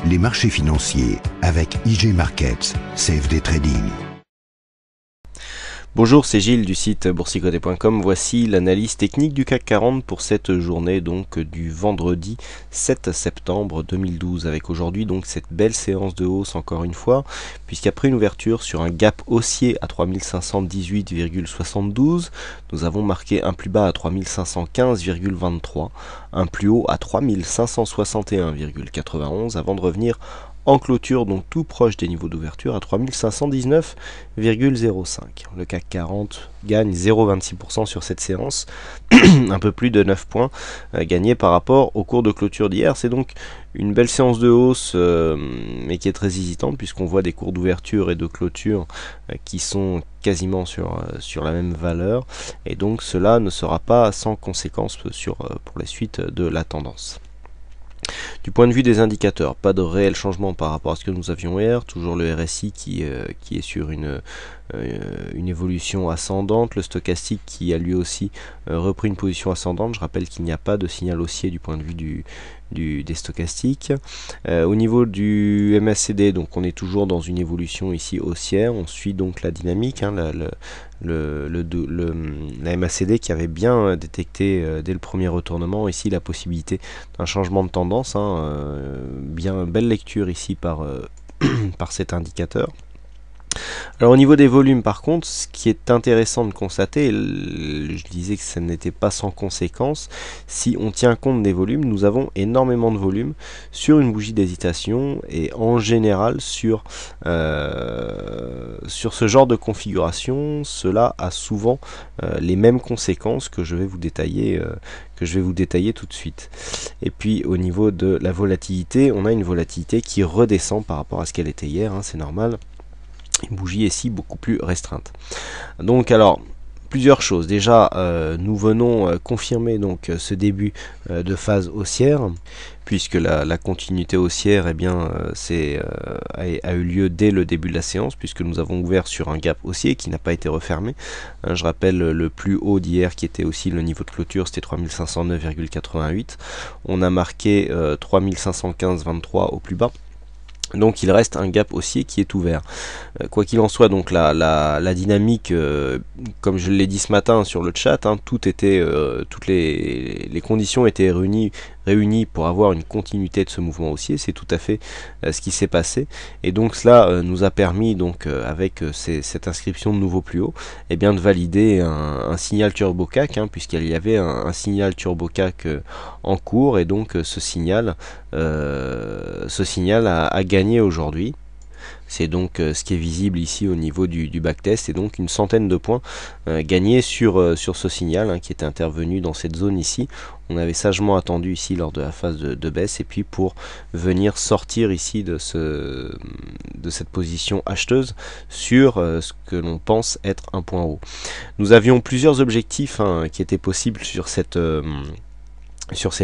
les marchés financiers avec IG Markets, CFD Trading. Bonjour, c'est Gilles du site boursicoté.com. Voici l'analyse technique du CAC 40 pour cette journée donc du vendredi 7 septembre 2012, avec aujourd'hui donc cette belle séance de hausse encore une fois, puisqu'après une ouverture sur un gap haussier à 3518,72, nous avons marqué un plus bas à 3515,23, un plus haut à 3561,91 avant de revenir en clôture, donc tout proche des niveaux d'ouverture à 3519,05. Le CAC 40 gagne 0,26% sur cette séance, un peu plus de 9 points gagnés par rapport au cours de clôture d'hier. C'est donc une belle séance de hausse, mais qui est très hésitante, puisqu'on voit des cours d'ouverture et de clôture qui sont quasiment sur la même valeur, et donc cela ne sera pas sans conséquence pour la suite de la tendance. Du point de vue des indicateurs, pas de réel changement par rapport à ce que nous avions hier, toujours le RSI qui est sur une évolution ascendante, le stochastique qui a lui aussi repris une position ascendante. Je rappelle qu'il n'y a pas de signal haussier du point de vue des stochastiques. Au niveau du MACD, donc on est toujours dans une évolution ici haussière, on suit donc la dynamique, hein, la MACD qui avait bien détecté dès le premier retournement ici la possibilité d'un changement de tendance, bien belle lecture ici par cet indicateur. Alors au niveau des volumes par contre, ce qui est intéressant de constater, je disais que ça n'était pas sans conséquence, si on tient compte des volumes, nous avons énormément de volumes sur une bougie d'hésitation et en général sur ce genre de configuration, cela a souvent les mêmes conséquences que je vais vous détailler tout de suite. Et puis au niveau de la volatilité, on a une volatilité qui redescend par rapport à ce qu'elle était hier, c'est normal. Une bougie ici beaucoup plus restreinte. Donc alors plusieurs choses. Déjà nous venons confirmer donc ce début de phase haussière, puisque la continuité haussière a eu lieu dès le début de la séance, puisque nous avons ouvert sur un gap haussier qui n'a pas été refermé. Je rappelle le plus haut d'hier qui était aussi le niveau de clôture, c'était 3509,88. On a marqué 3515,23 au plus bas. Donc il reste un gap haussier qui est ouvert. Quoi qu'il en soit, donc la dynamique, comme je l'ai dit ce matin sur le chat, toutes les conditions étaient réunies pour avoir une continuité de ce mouvement haussier. C'est tout à fait ce qui s'est passé. Et donc cela nous a permis, donc avec cette inscription de nouveau plus haut, de valider un signal turbo CAC, puisqu'il y avait un signal turbo CAC en cours, et donc ce signal a gagné aujourd'hui. C'est donc ce qui est visible ici au niveau du backtest, et donc une centaine de points gagnés sur ce signal qui était intervenu dans cette zone ici. On avait sagement attendu ici lors de la phase de baisse, et puis pour venir sortir ici de cette position acheteuse sur ce que l'on pense être un point haut. Nous avions plusieurs objectifs qui étaient possibles sur cette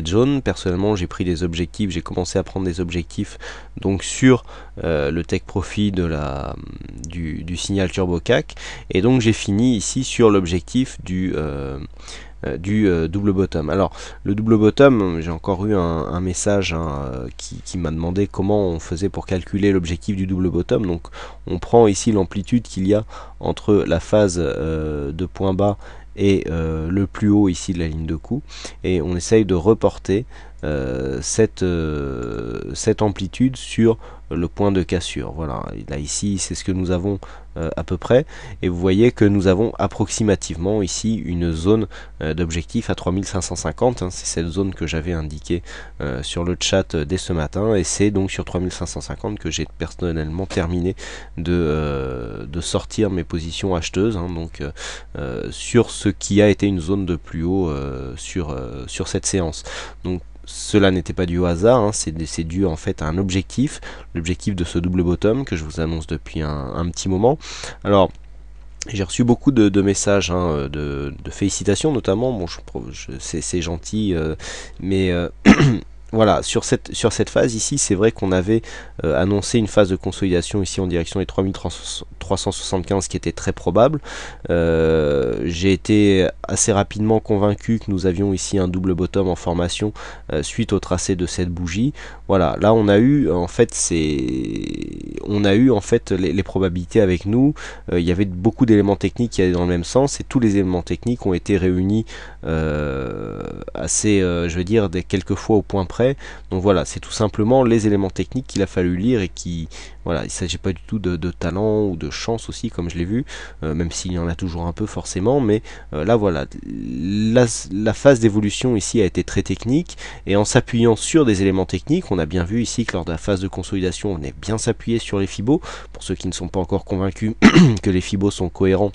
zone. Personnellement, j'ai pris des objectifs, j'ai commencé à prendre des objectifs donc sur le take profit du signal turbo CAC, et donc j'ai fini ici sur l'objectif du double bottom. Alors le double bottom, j'ai encore eu un message qui m'a demandé comment on faisait pour calculer l'objectif du double bottom. Donc on prend ici l'amplitude qu'il y a entre la phase de point bas et le plus haut ici de la ligne de coup, et on essaye de reporter cette amplitude sur le point de cassure. Voilà, et là ici c'est ce que nous avons à peu près, et vous voyez que nous avons approximativement ici une zone d'objectif à 3550, c'est cette zone que j'avais indiquée sur le chat dès ce matin, et c'est donc sur 3550 que j'ai personnellement terminé de sortir mes positions acheteuses, donc sur ce qui a été une zone de plus haut sur cette séance. Donc cela n'était pas dû au hasard, c'est dû en fait à un objectif, l'objectif de ce double bottom que je vous annonce depuis un petit moment. Alors j'ai reçu beaucoup de messages de félicitations notamment. Bon, c'est gentil, mais voilà, sur cette phase ici, c'est vrai qu'on avait annoncé une phase de consolidation ici en direction des 3375 qui était très probable. J'ai été assez rapidement convaincu que nous avions ici un double bottom en formation suite au tracé de cette bougie. Voilà, là on a eu en fait les probabilités avec nous. Il y avait beaucoup d'éléments techniques qui allaient dans le même sens et tous les éléments techniques ont été réunis assez, je veux dire, quelques fois au point près. Donc voilà, c'est tout simplement les éléments techniques qu'il a fallu lire et qui, voilà, il ne s'agit pas du tout de talent ou de chance aussi, comme je l'ai vu, même s'il y en a toujours un peu forcément, mais là voilà, la phase d'évolution ici a été très technique, et en s'appuyant sur des éléments techniques, on a bien vu ici que lors de la phase de consolidation, on est bien s'appuyer sur les Fibos, pour ceux qui ne sont pas encore convaincus que les Fibos sont cohérents.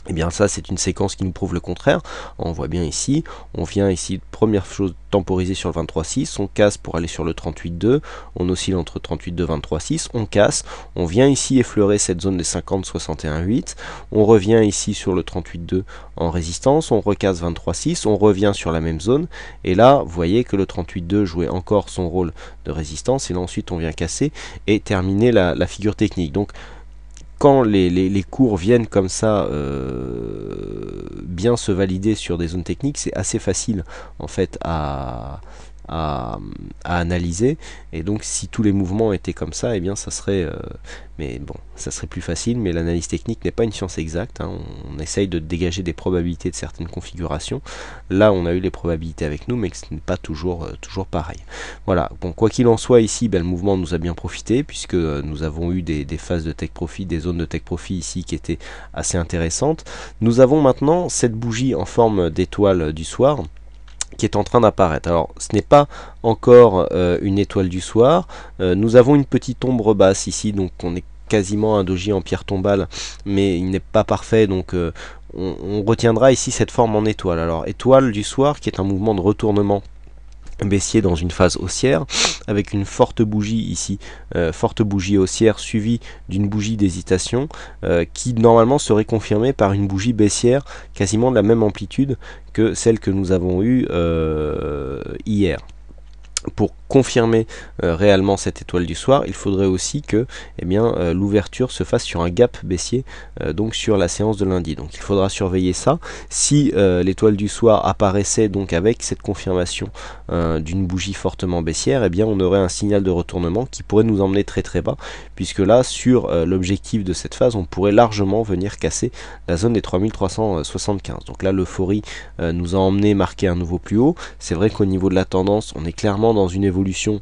Et bien ça c'est une séquence qui nous prouve le contraire. On voit bien ici, on vient ici, première chose, temporiser sur le 23.6, on casse pour aller sur le 38.2, on oscille entre 38.2 et 23.6, on casse, on vient ici effleurer cette zone des 50-61.8, on revient ici sur le 38.2 en résistance, on recasse 23.6, on revient sur la même zone, et là vous voyez que le 38.2 jouait encore son rôle de résistance, et là ensuite on vient casser et terminer la figure technique. Donc quand les cours viennent comme ça bien se valider sur des zones techniques, c'est assez facile en fait à analyser, et donc si tous les mouvements étaient comme ça, et bien ça serait mais bon, ça serait plus facile, mais l'analyse technique n'est pas une science exacte, hein. On essaye de dégager des probabilités de certaines configurations. Là on a eu les probabilités avec nous, mais ce n'est pas toujours pareil. Voilà, bon, quoi qu'il en soit, ici le mouvement nous a bien profité, puisque nous avons eu des phases de take profit, des zones de take profit ici qui étaient assez intéressantes. Nous avons maintenant cette bougie en forme d'étoile du soir qui est en train d'apparaître. Alors ce n'est pas encore une étoile du soir, nous avons une petite ombre basse ici, donc on est quasiment un doji en pierre tombale, mais il n'est pas parfait, donc on retiendra ici cette forme en étoile. Alors étoile du soir qui est un mouvement de retournement baissier dans une phase haussière, avec une forte bougie ici, forte bougie haussière suivie d'une bougie d'hésitation qui normalement serait confirmée par une bougie baissière quasiment de la même amplitude que celle que nous avons eue hier. Pour confirmer réellement cette étoile du soir, il faudrait aussi que l'ouverture se fasse sur un gap baissier, donc sur la séance de lundi. Donc il faudra surveiller ça. Si l'étoile du soir apparaissait donc avec cette confirmation d'une bougie fortement baissière, on aurait un signal de retournement qui pourrait nous emmener très très bas, puisque là sur l'objectif de cette phase, on pourrait largement venir casser la zone des 3375. Donc là l'euphorie nous a emmené marquer un nouveau plus haut. C'est vrai qu'au niveau de la tendance, on est clairement dans une évolution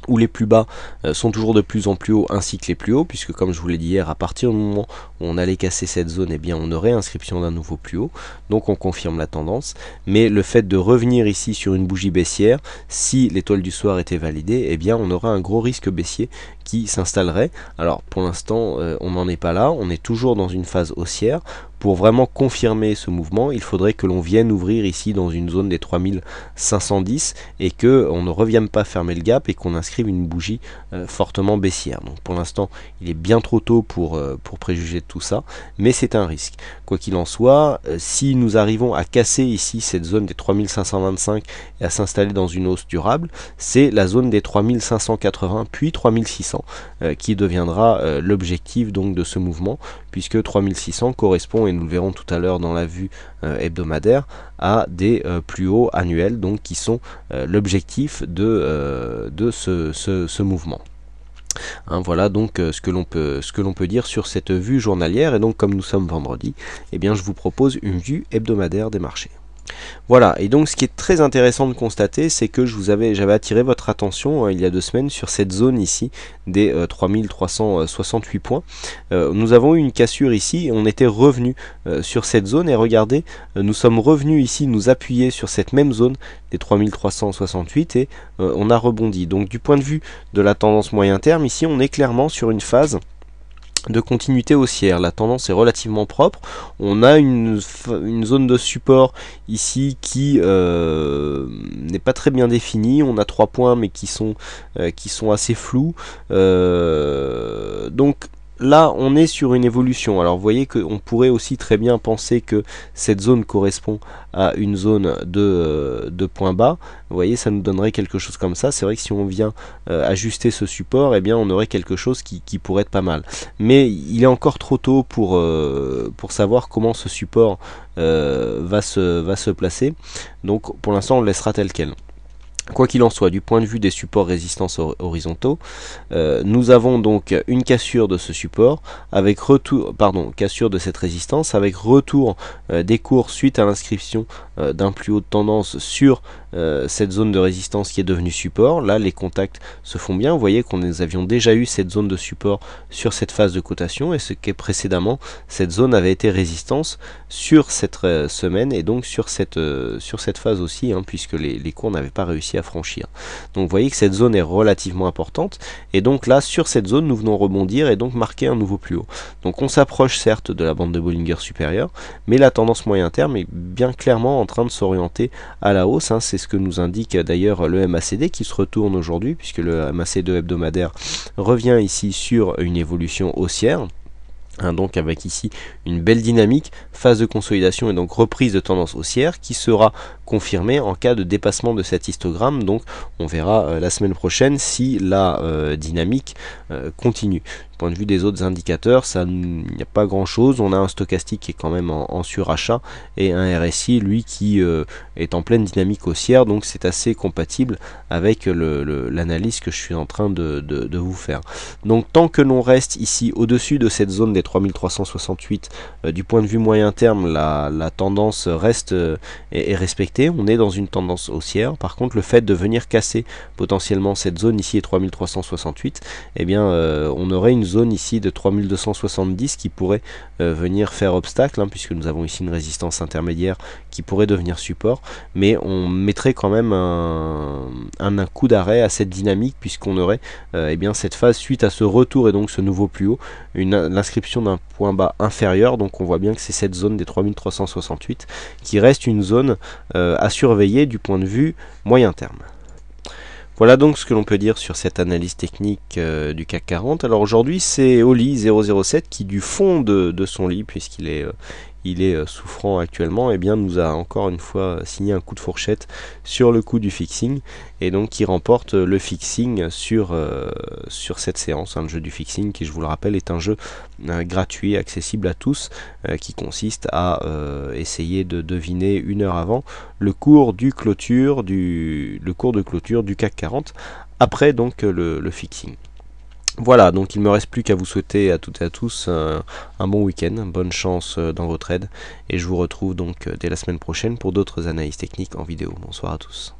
où les plus bas sont toujours de plus en plus hauts ainsi que les plus hauts, puisque comme je vous l'ai dit hier, à partir du moment où on allait casser cette zone, on aurait inscription d'un nouveau plus haut, donc on confirme la tendance. Mais le fait de revenir ici sur une bougie baissière, si l'étoile du soir était validée, on aurait un gros risque baissier qui s'installerait. Alors pour l'instant on n'en est pas là, on est toujours dans une phase haussière. Pour vraiment confirmer ce mouvement, il faudrait que l'on vienne ouvrir ici dans une zone des 3510 et que on ne revienne pas fermer le gap et qu'on inscrive une bougie fortement baissière. Donc pour l'instant, il est bien trop tôt pour préjuger de tout ça, mais c'est un risque. Quoi qu'il en soit, si nous arrivons à casser ici cette zone des 3525 et à s'installer dans une hausse durable, c'est la zone des 3580 puis 3600 qui deviendra l'objectif donc de ce mouvement, puisque 3600 correspond, et nous le verrons tout à l'heure dans la vue hebdomadaire, à des plus hauts annuels, donc qui sont l'objectif de ce mouvement. Hein, voilà donc ce que l'on peut dire sur cette vue journalière. Et donc comme nous sommes vendredi, je vous propose une vue hebdomadaire des marchés. Voilà, et donc ce qui est très intéressant de constater, c'est que j'avais attiré votre attention il y a 2 semaines sur cette zone ici des 3368 points. Nous avons eu une cassure ici et on était revenu sur cette zone, et regardez, nous sommes revenus ici nous appuyer sur cette même zone des 3368 et on a rebondi. Donc du point de vue de la tendance moyen terme, ici on est clairement sur une phase de continuité haussière. La tendance est relativement propre. On a une zone de support ici qui n'est pas très bien définie. On a 3 points mais qui sont assez flous. Donc là on est sur une évolution. Alors vous voyez qu'on pourrait aussi très bien penser que cette zone correspond à une zone de point bas. Vous voyez, ça nous donnerait quelque chose comme ça. C'est vrai que si on vient ajuster ce support, eh bien on aurait quelque chose qui pourrait être pas mal. Mais il est encore trop tôt pour savoir comment ce support va se placer. Donc pour l'instant on le laissera tel quel. Quoi qu'il en soit, du point de vue des supports résistance horizontaux, nous avons donc une cassure de ce support, avec cassure de cette résistance, avec retour des cours suite à l'inscription d'un plus haut de tendance sur cette zone de résistance qui est devenue support. Là, les contacts se font bien. Vous voyez qu'on nous avions déjà eu cette zone de support sur cette phase de cotation, et ce qui est précédemment, cette zone avait été résistance sur cette semaine, et donc sur cette phase aussi, puisque les cours n'avaient pas réussi à franchir. Donc vous voyez que cette zone est relativement importante, et donc là sur cette zone nous venons rebondir et donc marquer un nouveau plus haut. Donc on s'approche certes de la bande de Bollinger supérieure, mais la tendance moyen terme est bien clairement en train de s'orienter à la hausse. C'est ce que nous indique d'ailleurs le MACD qui se retourne aujourd'hui, puisque le MACD hebdomadaire revient ici sur une évolution haussière. Donc avec ici une belle dynamique, phase de consolidation et donc reprise de tendance haussière qui sera confirmée en cas de dépassement de cet histogramme. Donc on verra la semaine prochaine si la dynamique continue. Du point de vue des autres indicateurs, il n'y a pas grand chose. On a un stochastique qui est quand même en surachat et un RSI lui qui est en pleine dynamique haussière, donc c'est assez compatible avec l'analyse que je suis en train de vous faire. Donc tant que l'on reste ici au-dessus de cette zone des 3368, du point de vue moyen terme, la tendance reste est respectée. On est dans une tendance haussière. Par contre, le fait de venir casser potentiellement cette zone ici est 3368, eh bien on aurait une zone ici de 3270 qui pourrait venir faire obstacle, puisque nous avons ici une résistance intermédiaire qui pourrait devenir support, mais on mettrait quand même un coup d'arrêt à cette dynamique, puisqu'on aurait eh bien cette phase suite à ce retour et donc ce nouveau plus haut, l'inscription d'un point bas inférieur. Donc on voit bien que c'est cette zone des 3368 qui reste une zone à surveiller du point de vue moyen terme. Voilà donc ce que l'on peut dire sur cette analyse technique du CAC 40. Alors aujourd'hui c'est Oli 007 qui du fond de son lit, puisqu'il est souffrant actuellement, et bien nous a encore une fois signé un coup de fourchette sur le coup du fixing, et donc qui remporte le fixing sur cette séance, le jeu du fixing qui, je vous le rappelle, est un jeu gratuit, accessible à tous, qui consiste à essayer de deviner une heure avant le cours de clôture du CAC 40 après donc le fixing. Voilà, donc il ne me reste plus qu'à vous souhaiter à toutes et à tous un bon week-end, bonne chance dans vos trades, et je vous retrouve donc dès la semaine prochaine pour d'autres analyses techniques en vidéo. Bonsoir à tous.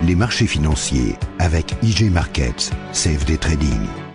Les marchés financiers avec IJ Markets, CFD Trading.